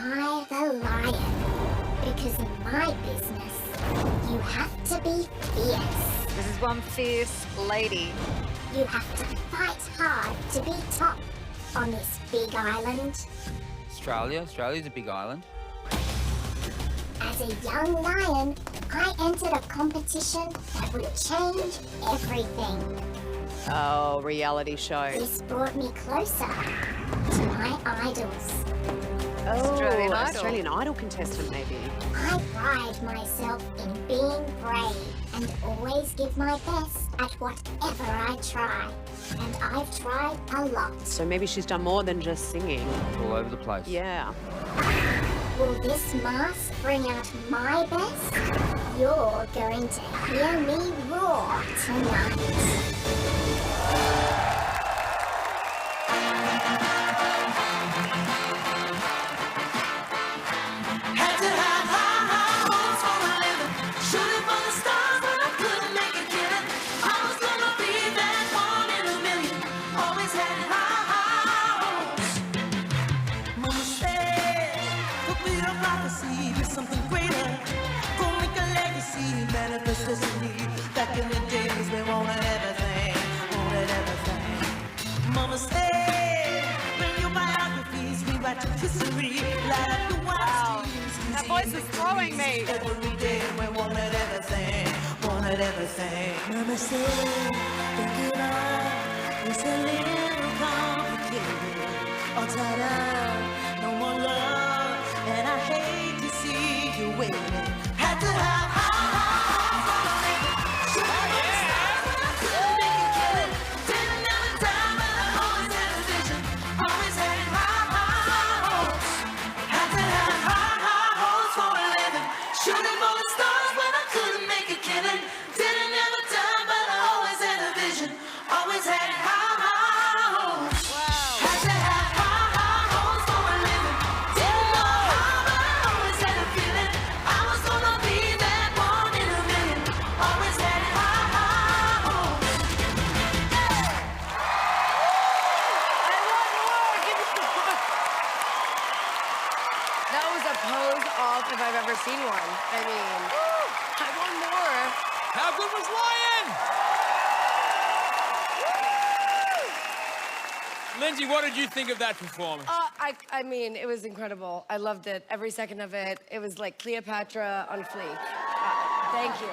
I the lion. Because in my business, you have to be fierce. This is one fierce lady. You have to fight hard to be top on this big island. Australia's a big island. As a young lion, I entered a competition that would change everything. Oh, reality show. This brought me closer to my idols. Oh, Australian Australian Idol contestant, maybe. I pride myself in being brave and always give my best at whatever I try. And I've tried a lot. So maybe she's done more than just singing. All over the place. Yeah. Will this mask bring out my best? You're going to hear me roar tonight. Back in the days we wanted everything. Mama said, when your biographies rewrite your history, light up the wild streams. That voice is throwing me. Every day we wanted everything. Mama said, think it all is a little complicated. All tied up, no more love, and I hate to see you waiting. Had to have if I've ever seen one. I mean, I want more. How good was Lion? Lindsay, what did you think of that performance? I mean, it was incredible. I loved it. Every second of it. It was like Cleopatra on fleek. Thank you.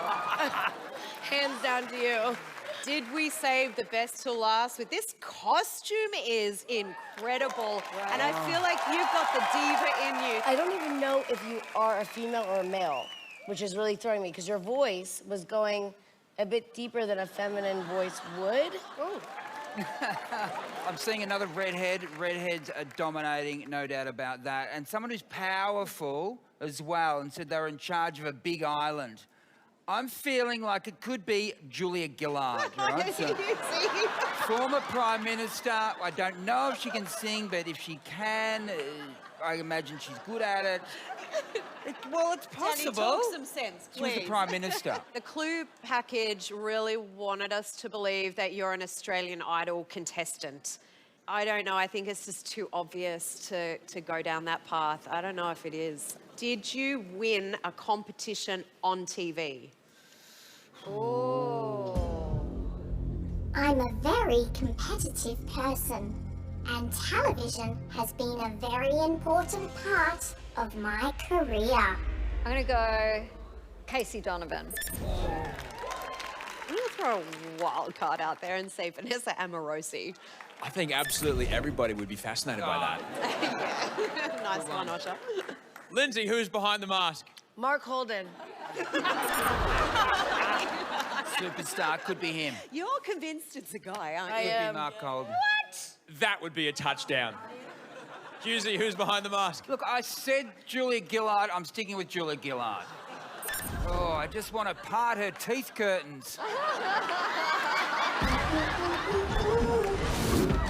Hands down to you. Did we save the best till last? With this costume is incredible. Wow. And I feel like you've got the diva in you. I don't even know if you are a female or a male, which is really throwing me, because your voice was going a bit deeper than a feminine voice would. Ooh. I'm seeing another redhead. Redheads are dominating, no doubt about that. And someone who's powerful as well, and said they were in charge of a big island. I'm feeling like it could be Julia Gillard, right? So, former Prime Minister. I don't know if she can sing, but if she can, I imagine she's good at it. Well, it's possible. Danny, talk some sense, please. She was the Prime Minister. The Clue package really wanted us to believe that you're an Australian Idol contestant. I don't know. I think it's just too obvious to go down that path. I don't know if it is. Did you win a competition on TV? Oh. I'm a very competitive person, and television has been a very important part of my career. I'm gonna go Casey Donovan. I'm gonna throw a wild card out there and say Vanessa Amorosi. I think absolutely everybody would be fascinated by that. Yeah. Nice one, Osha. Lindsay, who's behind the mask? Mark Holden. Superstar, could be him. You're convinced it's a guy, aren't I you? Could am. be Mark Holden. That would be a touchdown. Husey, who's behind the mask? Look, I said Julia Gillard. I'm sticking with Julia Gillard. Oh, I just want to part her teeth curtains.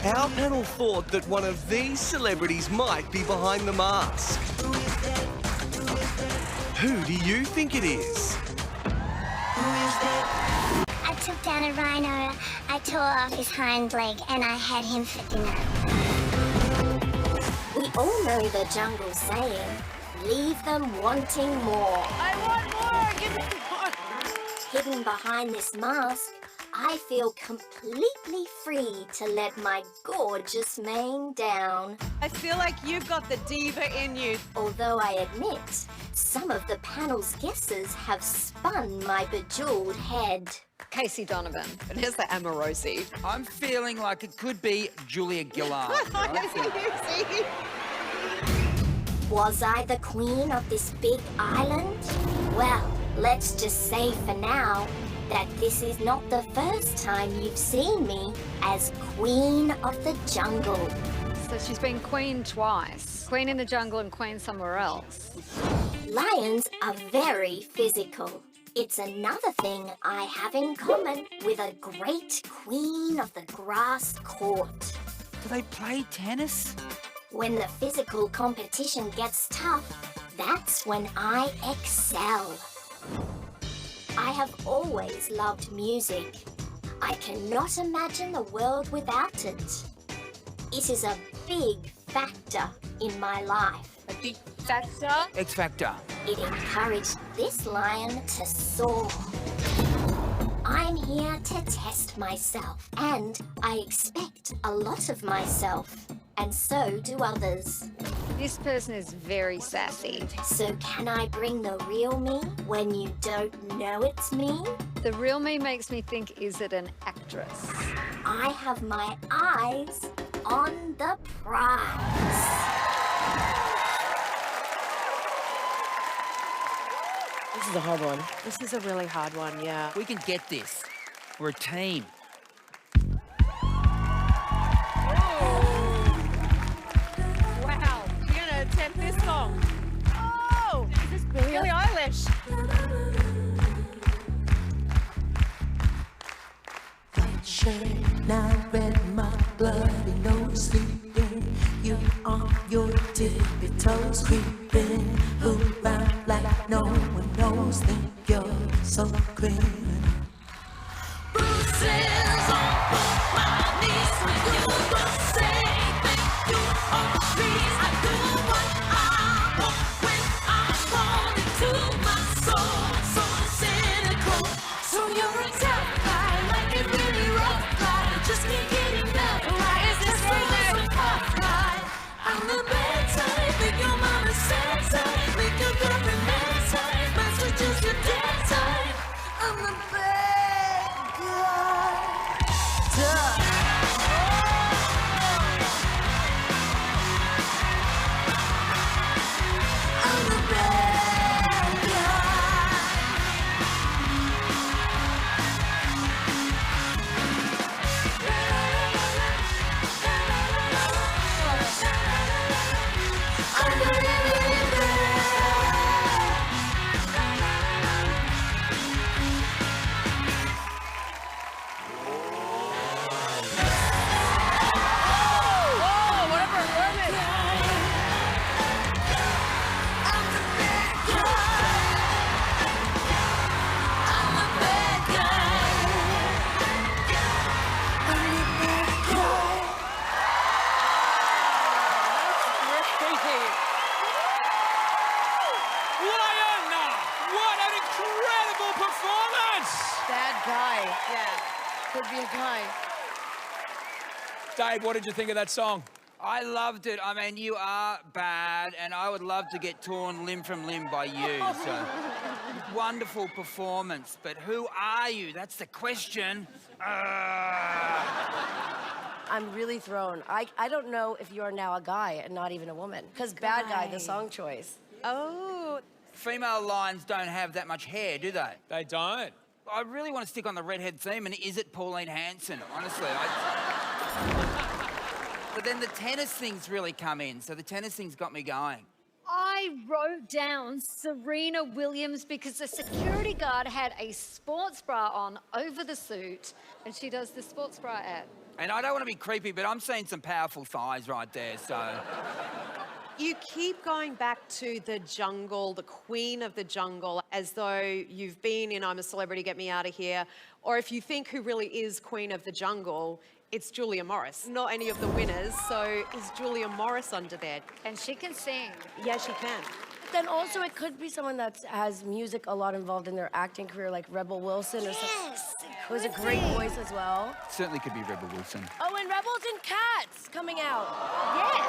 Our panel thought that one of these celebrities might be behind the mask. Who do you think it is? I took down a rhino, I tore off his hind leg, and I had him for dinner. We all know the jungle saying, leave them wanting more. I want more! Give me more! Hidden behind this mask, I feel completely free to let my gorgeous mane down. I feel like you've got the diva in you. Although I admit, some of the panel's guesses have spun my bejeweled head. Casey Donovan. It is the Amorosi. I'm feeling like it could be Julia Gillard. right? Was I the queen of this big island? Well, let's just say for now that this is not the first time you've seen me as Queen of the Jungle. So she's been queen twice. Queen in the jungle and queen somewhere else. Lions are very physical. It's another thing I have in common with a great queen of the grass court. Do they play tennis? When the physical competition gets tough, that's when I excel. I have always loved music. I cannot imagine the world without it. It is a big factor in my life. A big factor. X Factor. It encouraged this lion to soar. I'm here to test myself, and I expect a lot of myself, and so do others. This person is very sassy. So can I bring the real me when you don't know it's me? The real me makes me think, is it an actress? I have my eyes on the prize. This is a hard one. This is a really hard one, yeah. We can get this. We're a team. Wow, you're gonna attempt this song. Oh, this is Billie Eilish. White shirt, now red, my bloody nose sleeping. You on your tippy toes creeping around like no one knows. Think you're so green. Bruises on my knees when you don't say thank you. Oh, please, I do what I want when I want it to my soul. So cynical, so you're a tough guy, like it really rough guy. Just can't get enough. Why is this so tough guy? I'm the bad type, make your mama sad type, make your girlfriend mad type, might suggest your dead type. I'm the bad guy. Tough. I'm the bad guy. I'm really, really bad. Oh, whatever, learn it. I'm the bad guy. I'm the bad guy. I'm the bad guy. Lionel! What an incredible performance! Bad guy. Yeah. Could be a guy. Dave, what did you think of that song? I loved it. I mean, you are bad, and I would love to get torn limb from limb by you. So, wonderful performance. But who are you? That's the question. I'm really thrown. I don't know if you are now a guy and not even a woman. Because Bad Guy, the song choice. Oh, Female lions don't have that much hair, do they? They don't. I really want to stick on the redhead theme, and is it Pauline Hanson? Honestly, But then the tennis thing's really come in, so the tennis thing's got me going. I wrote down Serena Williams because the security guard had a sports bra on over the suit, and she does the sports bra ad. And I don't want to be creepy, but I'm seeing some powerful thighs right there, so... you keep going back to the jungle, the queen of the jungle, as though you've been in I'm a Celebrity, Get Me Out of Here. Or if you think who really is queen of the jungle, it's Julia Morris. Not any of the winners, so is Julia Morris under there? And she can sing. Yeah, she can. Then also it could be someone that has music a lot involved in their acting career, like Rebel Wilson or something. Who has a great voice as well. Certainly could be Rebel Wilson. Oh, and Rebels and Cats coming out. Yes.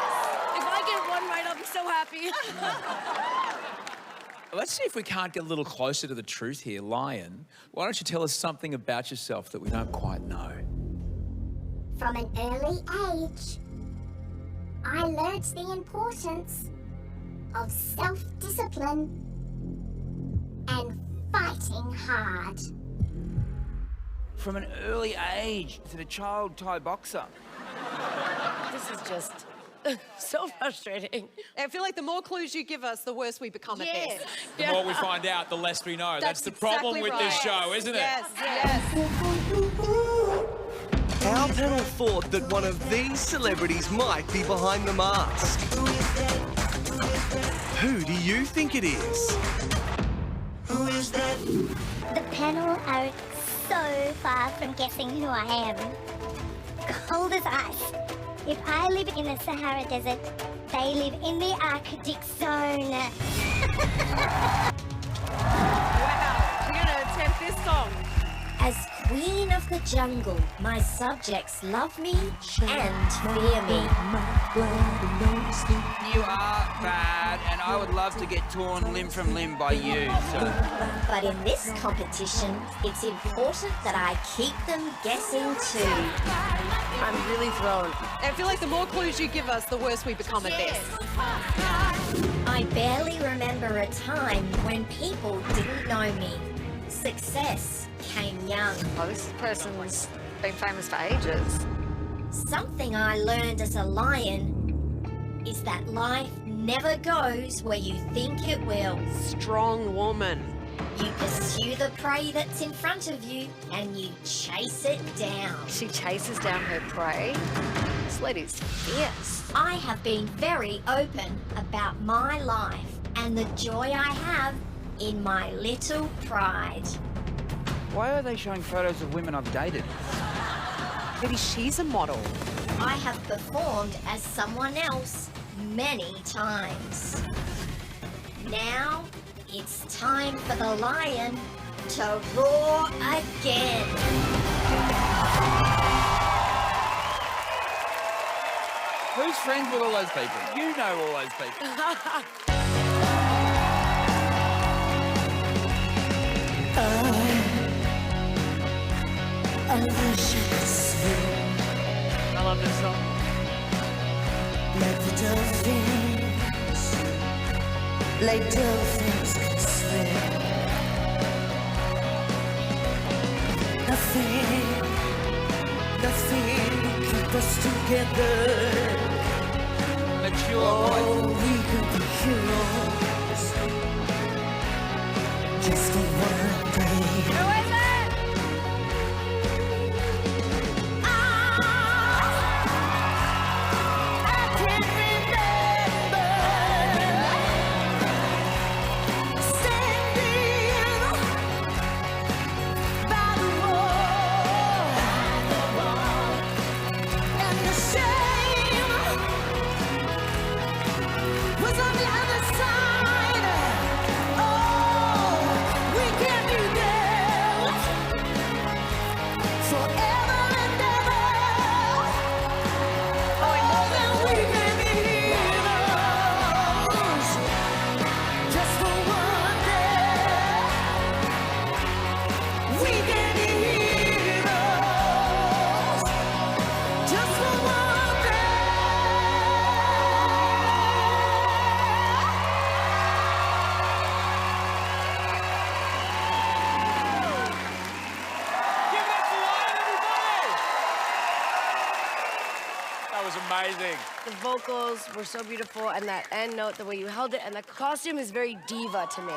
If I get one right, I'll be so happy. Let's see if we can't get a little closer to the truth here. Lion, why don't you tell us something about yourself that we don't quite know? From an early age, I learnt the importance of self-discipline and fighting hard. From an early age to the child Thai boxer. This is just so frustrating. I feel like the more clues you give us, the worse we become at this. The more we find out, the less we know. That's the problem exactly with this right. show, isn't it? Yes, yes. Our panel thought that one of these celebrities might be behind the mask. Who do you think it is? The panel are so far from guessing who I am. Cold as ice. If I live in the Sahara Desert, they live in the Arctic zone. Wow, we're going to attempt this song. As queen of the jungle, my subjects love me and fear me. You are bad, and I would love to get torn limb from limb by you, so... But in this competition, it's important that I keep them guessing too. I'm really thrown. I feel like the more clues you give us, the worse we become at this. I barely remember a time when people didn't know me. Success came young. Oh, this person's been famous for ages. Something I learned as a lion is that life never goes where you think it will. Strong woman. You pursue the prey that's in front of you and you chase it down. She chases down her prey. This lady's fierce. I have been very open about my life and the joy I have in my little pride. Why are they showing photos of women I've dated? Maybe she's a model. I have performed as someone else many times. Now it's time for the lion to roar again. Who's friends with all those people? You know all those people. I wish I could swim I love this song. like the dolphins, like dolphins can swim. Nothing will keep us together. Mature Oh, voice. we could be heroes just for one day. Who is it? I can remember standing by the wall, and the shame was on the other side. Oh, we can be there forever and ever. Oh, and we can be heroes just for one day. We can be heroes just for one day. Give it up for Lion, everybody! That was amazing. The vocals were so beautiful, and that end note, the way you held it, and the costume is very diva to me.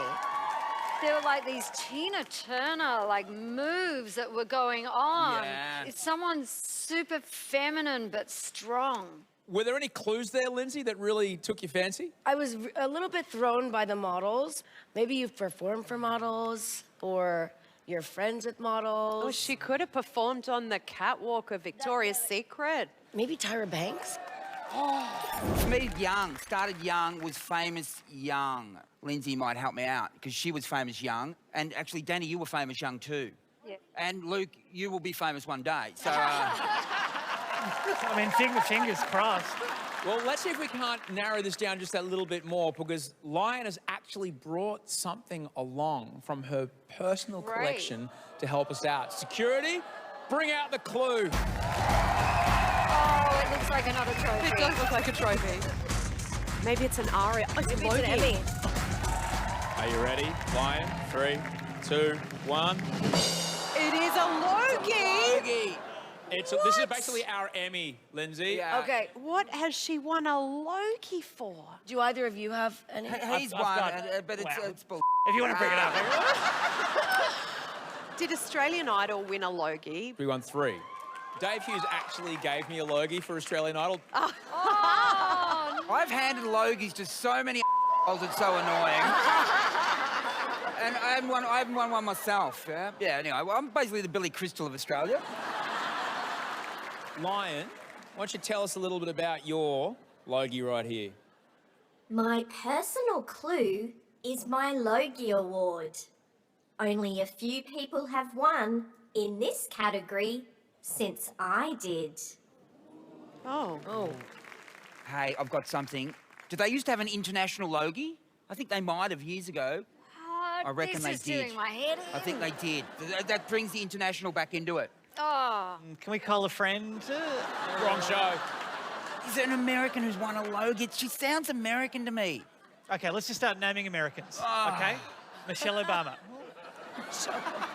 There were like these Tina Turner like moves that were going on. Yeah. It's someone super feminine but strong. Were there any clues there, Lindsay, that really took your fancy? I was a little bit thrown by the models. Maybe you've performed for models, or You're friends with models. Oh, she could have performed on the catwalk of Victoria's Secret. Maybe Tyra Banks? Started young, was famous young. Lindsay might help me out because she was famous young. And actually, Danny, you were famous young too. Yeah. And Luke, you will be famous one day. So, I mean, fingers crossed. Well, let's see if we can't narrow this down just a little bit more, because Lion has actually brought something along from her personal Great. collection to help us out. Security, bring out the clue. Oh, it looks like another trophy. It does look like a trophy. Maybe it's an aria. Oh, it's a Maybe it's an Logie. Emmy. Are you ready? Lion, 3, 2, 1. It is a Logie. This is basically our Emmy, Lindsay. Yeah. Okay. What has she won a Logie for? Do either of you have any? he's I've one, got- but wow. it's bull. If you want to bring it up. Did Australian Idol win a Logie? 3, 1, 3. Dave Hughes actually gave me a Logie for Australian Idol. Oh, I've handed Logies to so many it's so annoying. And I haven't won one myself, yeah? Yeah, anyway, well, I'm basically the Billy Crystal of Australia. Lion, why don't you tell us a little bit about your Logie right here? My personal clue is my Logie Award. Only a few people have won in this category since I did. Oh. Oh. Hey, I've got something. Did they used to have an international Logie? I think they might have years ago. I reckon they this is did. doing my head in. I think they did. That brings the international back into it. Oh, Can we call a friend? Wrong show. Is there an American who's won a Logie? She sounds American to me. Okay, let's just start naming Americans. Okay? Michelle Obama.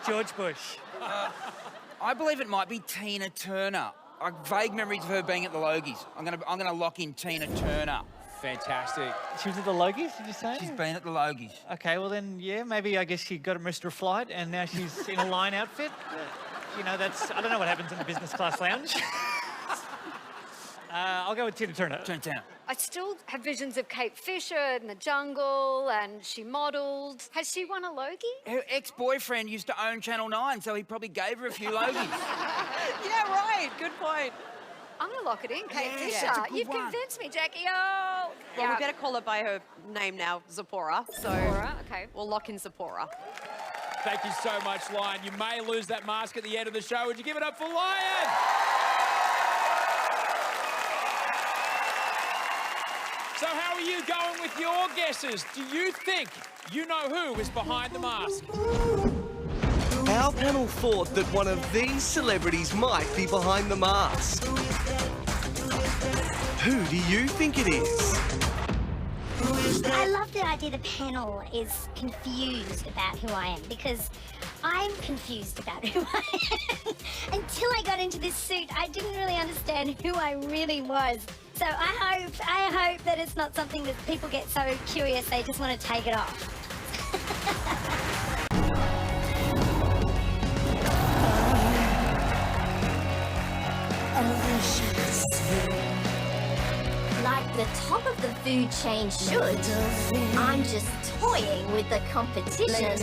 George Bush. I believe it might be Tina Turner. I have vague memories of her being at the Logies. I'm gonna lock in Tina Turner. Fantastic. She was at the Logies, did you say? She's been at the Logies. Okay, well then, yeah, maybe I guess she got missed her flight and now she's in a line outfit. You know, I don't know what happens in the business class lounge. I'll go with Tina Turner. Tina Turner. I still have visions of Kate Fisher in the jungle, and she modelled. Has she won a Logie? Her ex-boyfriend used to own Channel 9, so he probably gave her a few Logies. Yeah, right. Good point. I'm gonna lock it in, Kate Yeah, Fisher. it's a good You've one. convinced me, Jackie. Oh, Well, we better call her by her name now, Zipporah. So Zipporah, okay. we'll lock in Zipporah. Thank you so much, Lion. You may lose that mask at the end of the show. Would you give it up for Lion? So how are you going with your guesses? Do you think you know who is behind the mask? Our panel thought that one of these celebrities might be behind the mask. Who do you think it is? I love the idea the panel is confused about who I am, because I'm confused about who I am. Until I got into this suit, I didn't really understand who I really was. So I hope that it's not something that people get so curious they just want to take it off. Like the top of the food chain should, I'm just toying with the competition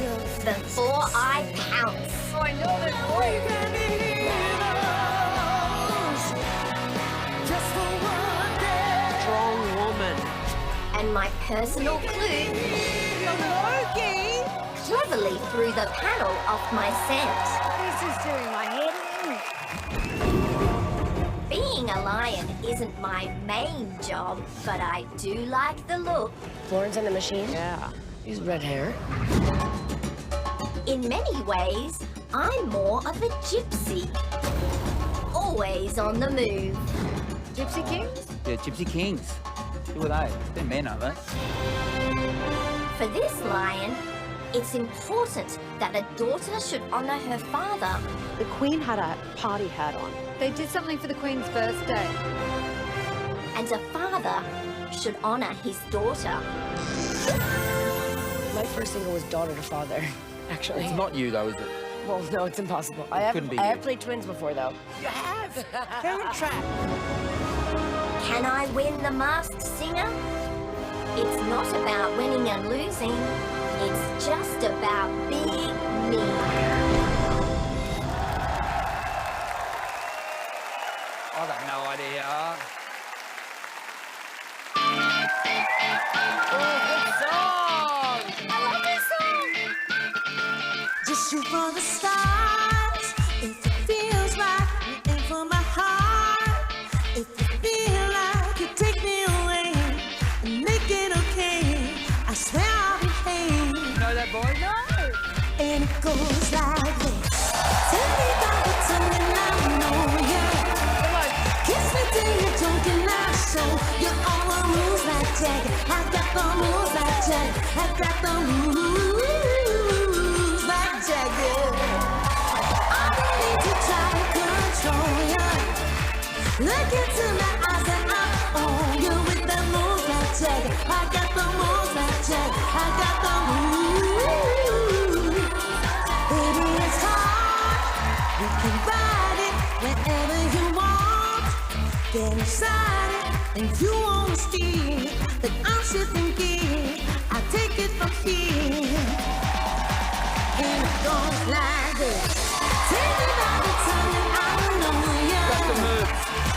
before I pounce. Oh, I know that voice. Strong woman. And my personal clue Logie. cleverly threw the panel off my scent. This is doing my head in. Being a lion isn't my main job, but I do like the look. Florence and the Machine? Yeah. She's red hair. In many ways, I'm more of a gypsy. Always on the move. Gypsy Kings? Yeah, Gypsy Kings. Who are they? They're men, aren't they? For this lion, it's important that a daughter should honour her father. The Queen had a party hat on. They did something for the Queen's birthday. And a father should honour his daughter. My first single was Daughter to Father, actually. It's not you, though, is it? Well, no, it's impossible. couldn't be I you. have played twins before, though. You have! Parent Trap! Can I win the Masked Singer? It's not about winning and losing. It's just about being me. shoot for the stars. If it feels like you aim for my heart. If you feel like you take me away and make it okay, I swear I'll behave. You know that boy? No. And it goes like this. Take me by the tongue and I know ya. Kiss me till you're drunk and I show you all the moves like Jagger. I got the moves like Jagger. I got the moves like Jagger. I don't need to try to control ya. Look into my eyes and I own you with the moves like Jagger. I got the moves like Jagger. I got the moves. Baby, it's hard. You can ride it whenever you want. Get inside it, and you wanna steal. Then I'm sitting here. I take it from here. And it goes like this. Take me by the tongue and I know ya.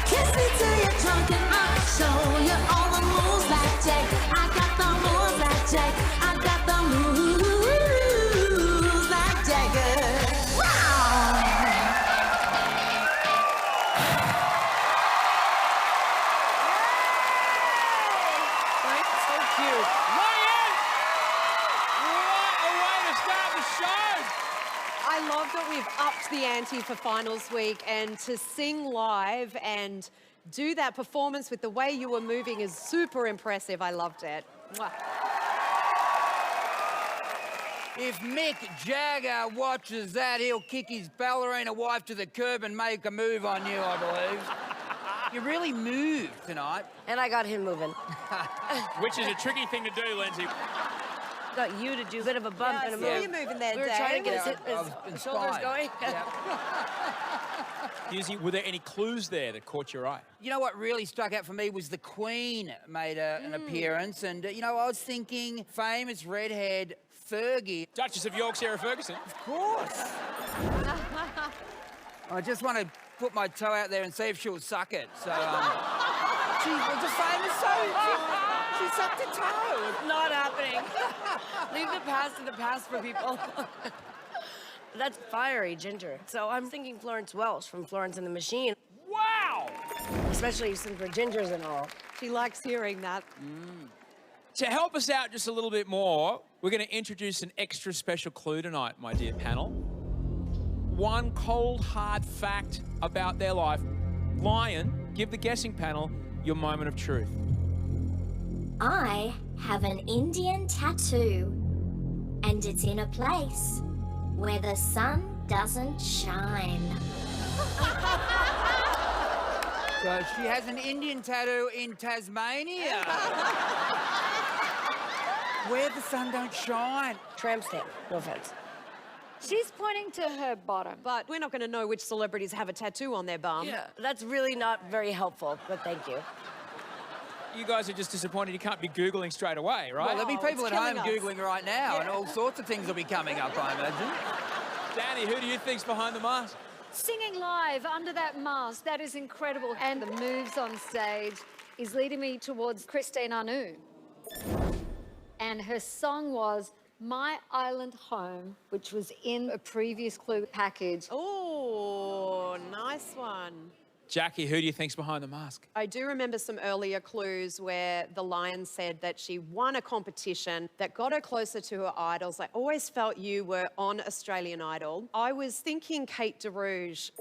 Kiss me till you're drunk and I'll show you all the moves like Jack. I got the moves like Jack. I got the moves like Jagger. Wow! So cute. Ryan! What a way to start the show! I love that we've upped the ante for finals week, and to sing live and do that performance with the way you were moving is super impressive. I loved it. Mwah. If Mick Jagger watches that, he'll kick his ballerina wife to the curb and make a move on you, I believe. You really moved tonight. And I got him moving. Which is a tricky thing to do, Lindsay. Got you to do a bit of a bump Yeah, and a I saw move. you moving there, We were Dave. trying to get I his was shoulders inspired. going. Yeah. Yuzi, were there any clues there that caught your eye? You know what really struck out for me was the Queen made an appearance, and you know, I was thinking famous redhead Fergie. Duchess of York, Sarah Ferguson. Of course. I just want to put my toe out there and see if she'll suck it. So she was a famous she sucked a toe. Not happening. Leave the past in the past for people. That's fiery ginger. So I'm thinking Florence Welch from Florence and the Machine. Wow! Especially since we're gingers and all. She likes hearing that. To help us out just a little bit more, we're going to introduce an extra special clue tonight, my dear panel. One cold, hard fact about their life. Lion, give the guessing panel your moment of truth. I have an Indian tattoo, and it's in a place where the sun doesn't shine. So she has an Indian tattoo in Tasmania. Where the sun don't shine. Tramp stamp, no offense. She's pointing to her bottom. But we're not going to know which celebrities have a tattoo on their bum. Yeah, that's really not very helpful, but thank you. You guys are just disappointed you can't be Googling straight away, right? Well, there'll be people it's at home killing us. Googling right now, and all sorts of things will be coming up, I imagine. Danny, who do you think's behind the mask? Singing live under that mask, that is incredible. And the moves on stage is leading me towards Christine Anu. And her song was My Island Home, which was in a previous clue package. Oh, nice one. Jackie, who do you think's behind the mask? I do remember some earlier clues where the Lion said that she won a competition that got her closer to her idols. I always felt you were on Australian Idol. I was thinking Kate DeRouge.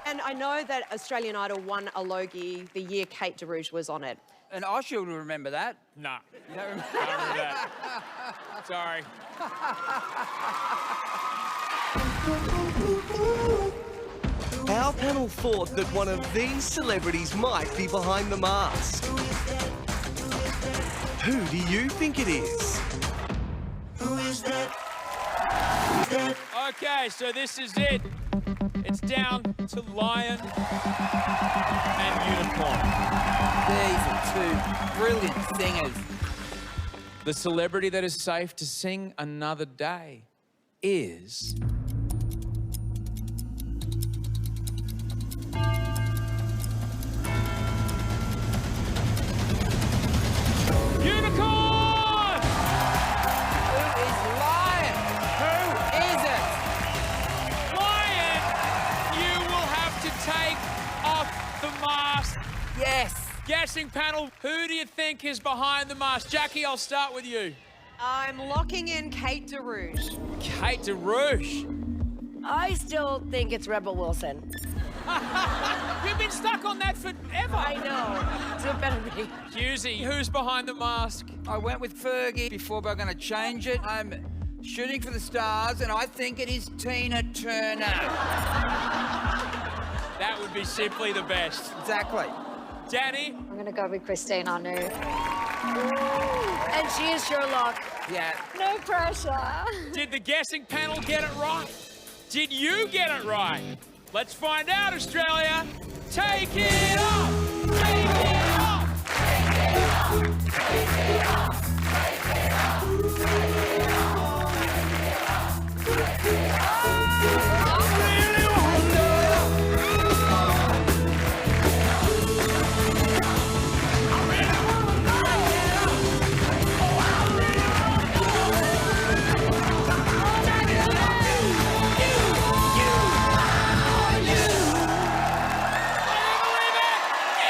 And I know that Australian Idol won a Logie the year Kate DeRouge was on it. And I should remember that. Nah. You don't remember? I don't remember that. Sorry. Our panel thought that one of these celebrities might be behind the mask. Who do you think it is? Who is that? Okay, so this is it. It's down to Lion and Unicorn. These are two brilliant singers. The celebrity that is safe to sing another day is... Unicorn! Who is Lion? Who is guessing panel, who do you think is behind the mask? Jackie, I'll start with you. I'm locking in Kate DeRouche. Kate DeRouche. I still think it's Rebel Wilson. You've been stuck on that forever. I know. So it better be. Husey, who's behind the mask? I went with Fergie before, but I'm going to change it. I'm shooting for the stars, and I think it is Tina Turner. That would be simply the best. Exactly. Danny? I'm going to go with Christine Anu. And she is Sherlock. Yeah. No pressure. Did the guessing panel get it right? Did you get it right? Let's find out, Australia. Take it off! Take it off! Take it off! Take it off! Take it off! Take it off! Take it off! I really wonder. I really wanna know. Oh, I really wanna know. Take it off!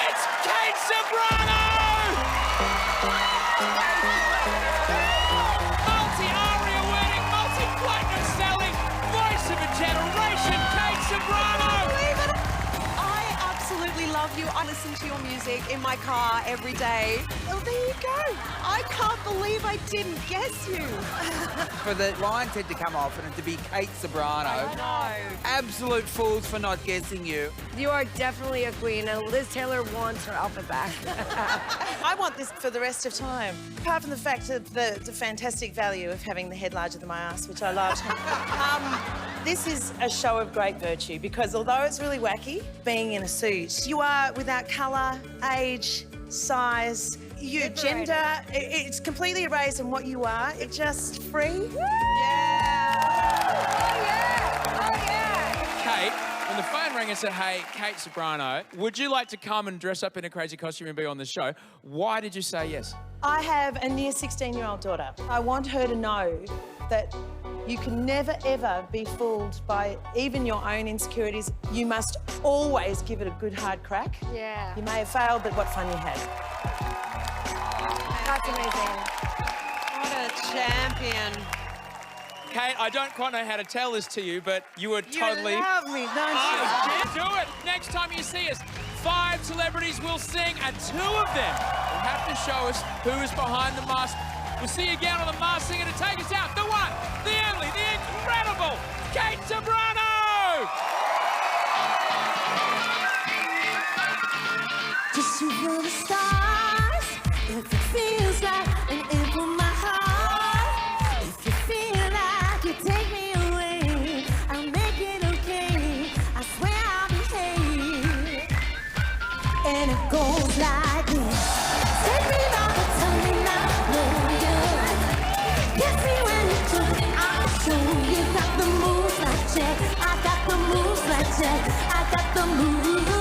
It's Kate Ceberano! Multi-aria winning, multi-platinum selling, voice of a generation, Kate Ceberano! I absolutely love you. I listen to your music in my car every day. Oh, there you go. I can't believe I didn't guess you. For the lion's head to come off and it to be Kate Ceberano. No. Absolute fools for not guessing you. You are definitely a queen, and Liz Taylor wants her outfit back. I want this for the rest of time. Apart from the fact of the fantastic value of having the head larger than my ass, which I loved. This is a show of great virtue because although it's really wacky being in a suit, you are without colour, age, size, your gender. It's completely erased in what you are. It's just free. Kate, when the phone rang and said, hey, Kate Ceberano, would you like to come and dress up in a crazy costume and be on the show? Why did you say yes? I have a near 16-year-old daughter. I want her to know that you can never, ever be fooled by even your own insecurities. You must always give it a good, hard crack. Yeah. You may have failed, but what fun you had. That's amazing. What a champion. Kate, I don't quite know how to tell this to you, but you were totally... You love me, don't you? Oh, do it! Next time you see us, 5 celebrities will sing, and 2 of them will have to show us who is behind the mask. We'll see you again on The Masked Singer to take us out. The one, the only, the incredible Kate Ceberano! Just shoot for the stars. If it feels like an ache in my heart. If you feel like you take me away, I'll make it okay. I swear I'll behave. And it goes like this. Take me by the tongue and I'll blow you. Kiss me when you do. I'll show you. Got the moves like Jack. I got the moves like Jack. I got the moves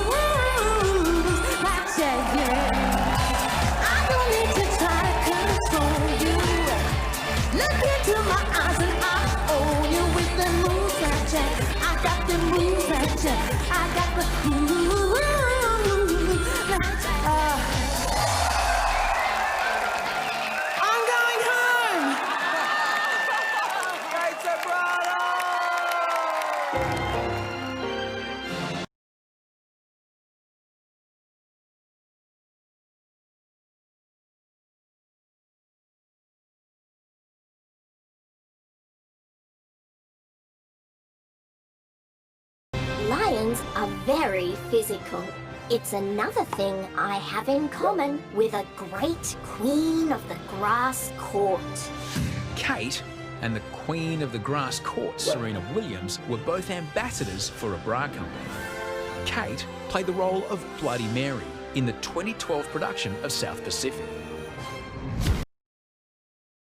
like Jack, yeah. I don't need to try to control you. Look into my eyes and I own you with the moves like Jack. I got the moves like Jack. I got the moves like Jack. I'm going home. Kate Ceberano! Lions are very physical. It's another thing I have in common with a great queen of the grass court. Kate and the Queen of the Grass Court, Serena Williams, were both ambassadors for a bra company. Kate played the role of Bloody Mary in the 2012 production of South Pacific.